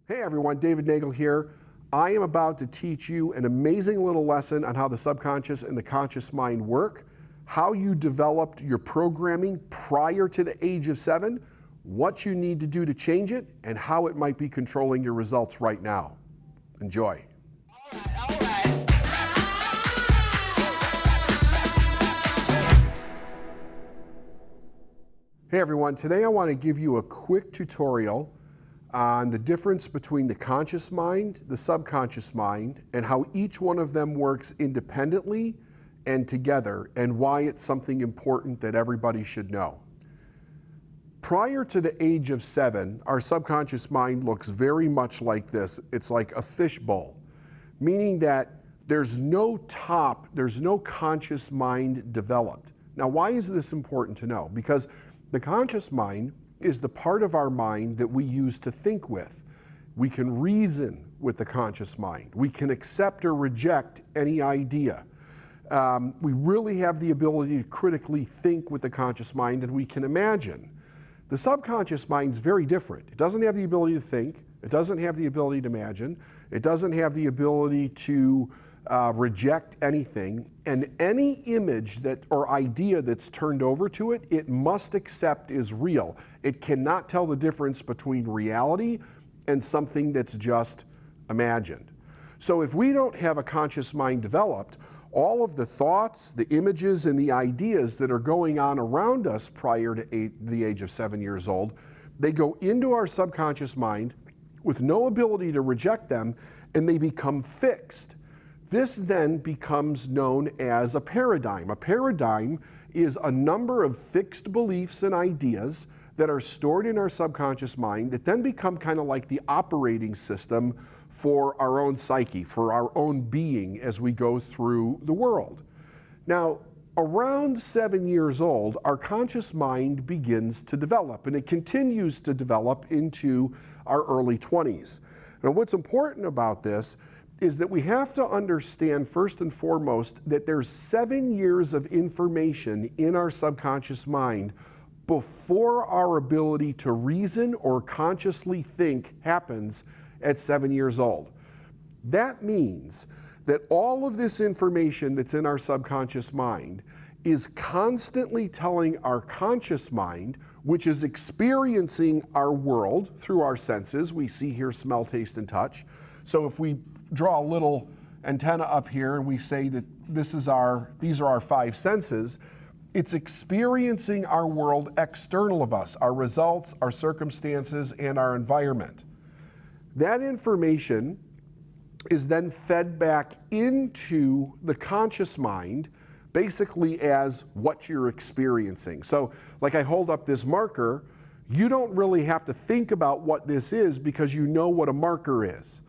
Hey everyone, David Nagel here. I am about to teach you an amazing little lesson on how the subconscious and the conscious mind work, how you developed your programming prior to the age of 7, what you need to do to change it, and how it might be controlling your results right now. Enjoy. All right. Hey everyone, today I want to give you a quick tutorial on the difference between the conscious mind, the subconscious mind, and how each one of them works independently and together, and why it's something important that everybody should know. Prior to the age of 7, our subconscious mind looks very much like this. It's like a fishbowl, meaning that there's no top, there's no conscious mind developed. Now, why is this important to know? Because the conscious mind is the part of our mind that we use to think with. We can reason with the conscious mind. We can accept or reject any idea. We really have the ability to critically think with the conscious mind, and we can imagine. The subconscious mind is very different. It doesn't have the ability to think. It doesn't have the ability to imagine. It doesn't have the ability to reject anything, and any image that or idea that's turned over to it, it must accept is real. It cannot tell the difference between reality and something that's just imagined. So if we don't have a conscious mind developed, all of the thoughts, the images, and the ideas that are going on around us prior to the age of 7 years old, they go into our subconscious mind with no ability to reject them, and they become fixed. This then becomes known as a paradigm. A paradigm is a number of fixed beliefs and ideas that are stored in our subconscious mind that then become kind of like the operating system for our own psyche, for our own being as we go through the world. Now, around 7 years old, our conscious mind begins to develop, and it continues to develop into our early 20s. Now, what's important about this is that we have to understand first and foremost that there's 7 years of information in our subconscious mind before our ability to reason or consciously think happens at 7 years old. That means that all of this information that's in our subconscious mind is constantly telling our conscious mind, which is experiencing our world through our senses. We see, hear, smell, taste, and touch. So if we draw a little antenna up here and we say that these are our 5 senses, it's experiencing our world external of us, our results, our circumstances, and our environment. That information is then fed back into the conscious mind, basically as what you're experiencing. So like I hold up this marker, you don't really have to think about what this is because you know what a marker is.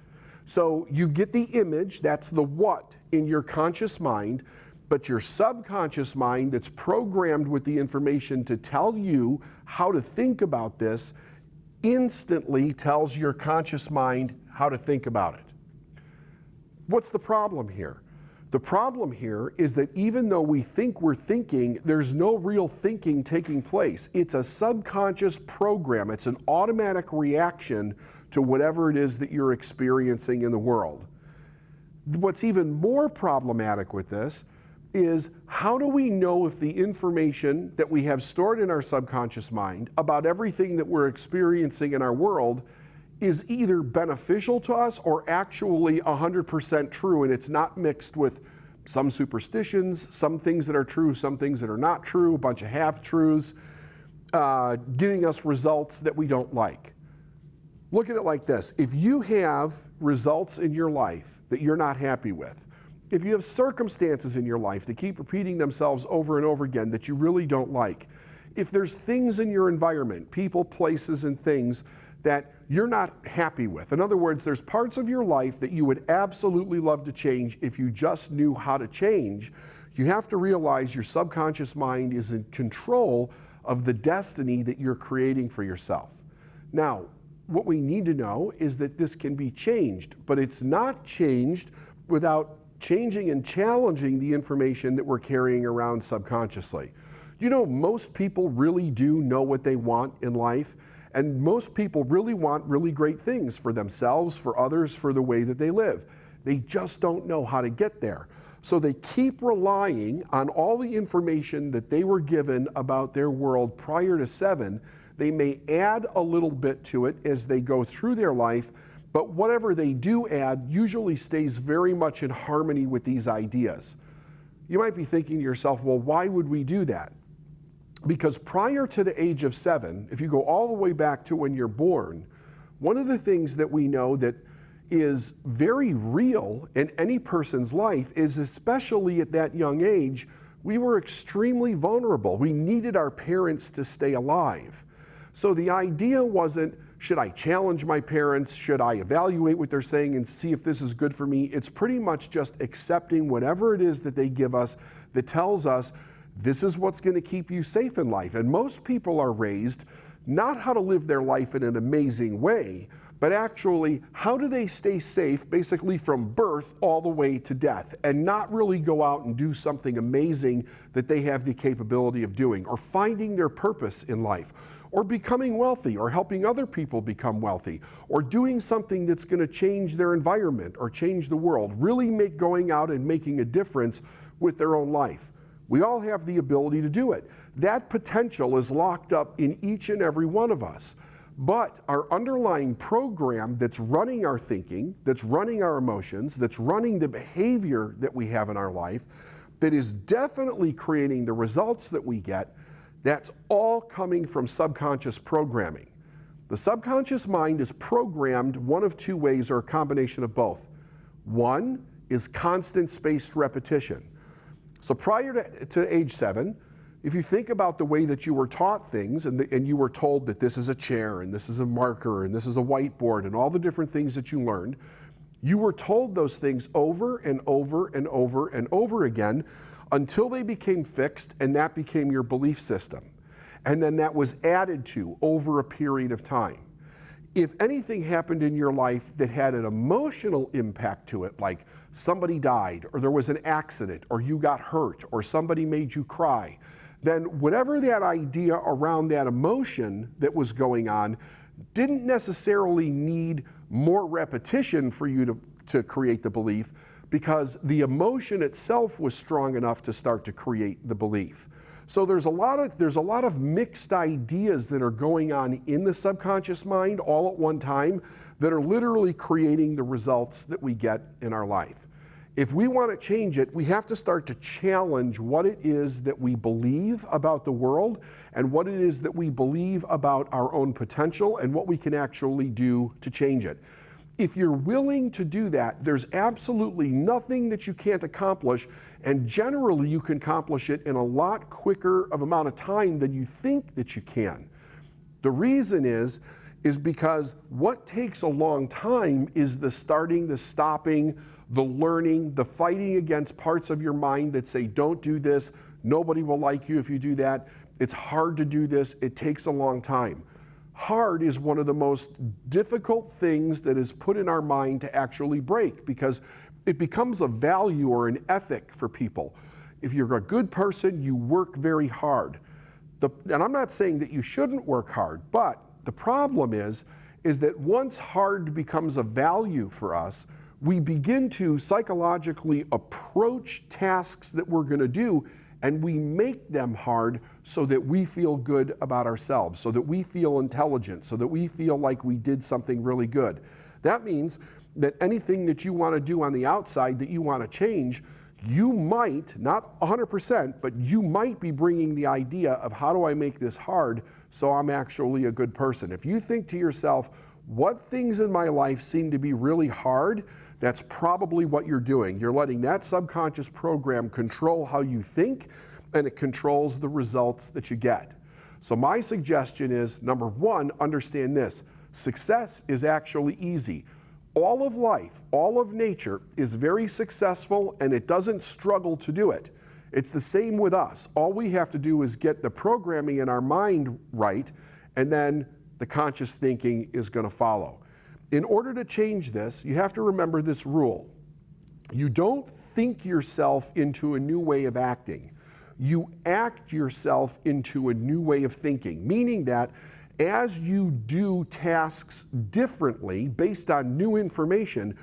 So you get the image, that's the what in your conscious mind, but your subconscious mind that's programmed with the information to tell you how to think about this instantly tells your conscious mind how to think about it. What's the problem here? The problem here is that even though we think we're thinking, there's no real thinking taking place. It's a subconscious program. It's an automatic reaction to whatever it is that you're experiencing in the world. What's even more problematic with this is how do we know if the information that we have stored in our subconscious mind about everything that we're experiencing in our world is either beneficial to us or actually 100% true, and it's not mixed with some superstitions, some things that are true, some things that are not true, a bunch of half-truths, getting us results that we don't like. Look at it like this. If you have results in your life that you're not happy with, if you have circumstances in your life that keep repeating themselves over and over again that you really don't like, if there's things in your environment, people, places, and things that you're not happy with. In other words, there's parts of your life that you would absolutely love to change if you just knew how to change. You have to realize your subconscious mind is in control of the destiny that you're creating for yourself. Now, what we need to know is that this can be changed, but it's not changed without changing and challenging the information that we're carrying around subconsciously. You know, most people really do know what they want in life, And most people really want really great things for themselves, for others, for the way that they live. They just don't know how to get there. So they keep relying on all the information that they were given about their world prior to 7. They may add a little bit to it as they go through their life, but whatever they do add usually stays very much in harmony with these ideas. You might be thinking to yourself, well, why would we do that? Because prior to the age of 7, if you go all the way back to when you're born, one of the things that we know that is very real in any person's life is, especially at that young age, we were extremely vulnerable. We needed our parents to stay alive. So the idea wasn't, should I challenge my parents? Should I evaluate what they're saying and see if this is good for me? It's pretty much just accepting whatever it is that they give us that tells us this is what's going to keep you safe in life. And most people are raised not how to live their life in an amazing way, but actually how do they stay safe basically from birth all the way to death and not really go out and do something amazing that they have the capability of doing, or finding their purpose in life, or becoming wealthy, or helping other people become wealthy, or doing something that's going to change their environment or change the world, really going out and making a difference with their own life. We all have the ability to do it. That potential is locked up in each and every one of us. But our underlying program that's running our thinking, that's running our emotions, that's running the behavior that we have in our life, that is definitely creating the results that we get, that's all coming from subconscious programming. The subconscious mind is programmed one of two ways, or a combination of both. One is constant spaced repetition. So prior to age 7, if you think about the way that you were taught things, and you were told that this is a chair, and this is a marker, and this is a whiteboard, and all the different things that you learned, you were told those things over and over and over and over again until they became fixed, and that became your belief system. And then that was added to over a period of time. If anything happened in your life that had an emotional impact to it, like somebody died, or there was an accident, or you got hurt, or somebody made you cry, then whatever that idea around that emotion that was going on didn't necessarily need more repetition for you to create the belief, because the emotion itself was strong enough to start to create the belief. So there's a lot of mixed ideas that are going on in the subconscious mind all at one time that are literally creating the results that we get in our life. If we want to change it, we have to start to challenge what it is that we believe about the world, and what it is that we believe about our own potential, and what we can actually do to change it. If you're willing to do that, there's absolutely nothing that you can't accomplish, and generally you can accomplish it in a lot quicker of amount of time than you think that you can. The reason is because what takes a long time is the starting, the stopping, the learning, the fighting against parts of your mind that say, don't do this, nobody will like you if you do that, it's hard to do this, it takes a long time. Hard is one of the most difficult things that is put in our mind to actually break, because it becomes a value or an ethic for people. If you're a good person, you work very hard. And I'm not saying that you shouldn't work hard, but the problem is that once hard becomes a value for us, we begin to psychologically approach tasks that we're going to do, and we make them hard so that we feel good about ourselves, so that we feel intelligent, so that we feel like we did something really good. That means that anything that you want to do on the outside that you want to change, you might, not 100%, but you might be bringing the idea of, how do I make this hard so I'm actually a good person? If you think to yourself, what things in my life seem to be really hard, that's probably what you're doing. You're letting that subconscious program control how you think, and it controls the results that you get. So my suggestion is, number one, understand this. Success is actually easy. All of life, all of nature is very successful, and it doesn't struggle to do it. It's the same with us. All we have to do is get the programming in our mind right, and then the conscious thinking is going to follow. In order to change this, you have to remember this rule. You don't think yourself into a new way of acting. You act yourself into a new way of thinking, meaning that As you do tasks differently based on new information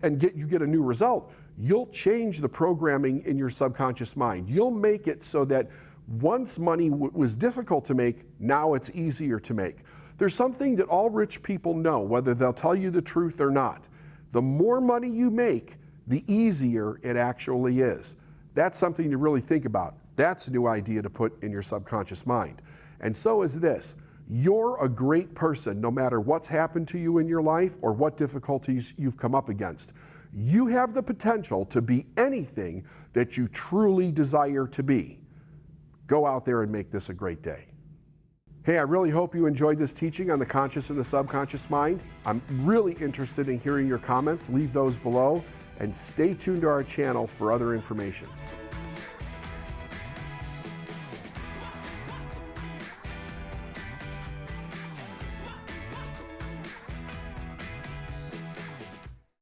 and you get a new result, you'll change the programming in your subconscious mind. You'll make it so that once money was difficult to make, now it's easier to make. There's something that all rich people know, whether they'll tell you the truth or not. The more money you make, the easier it actually is. That's something to really think about. That's a new idea to put in your subconscious mind. And so is this. You're a great person no matter what's happened to you in your life or what difficulties you've come up against. You have the potential to be anything that you truly desire to be. Go out there and make this a great day. Hey, I really hope you enjoyed this teaching on the conscious and the subconscious mind. I'm really interested in hearing your comments. Leave those below and stay tuned to our channel for other information.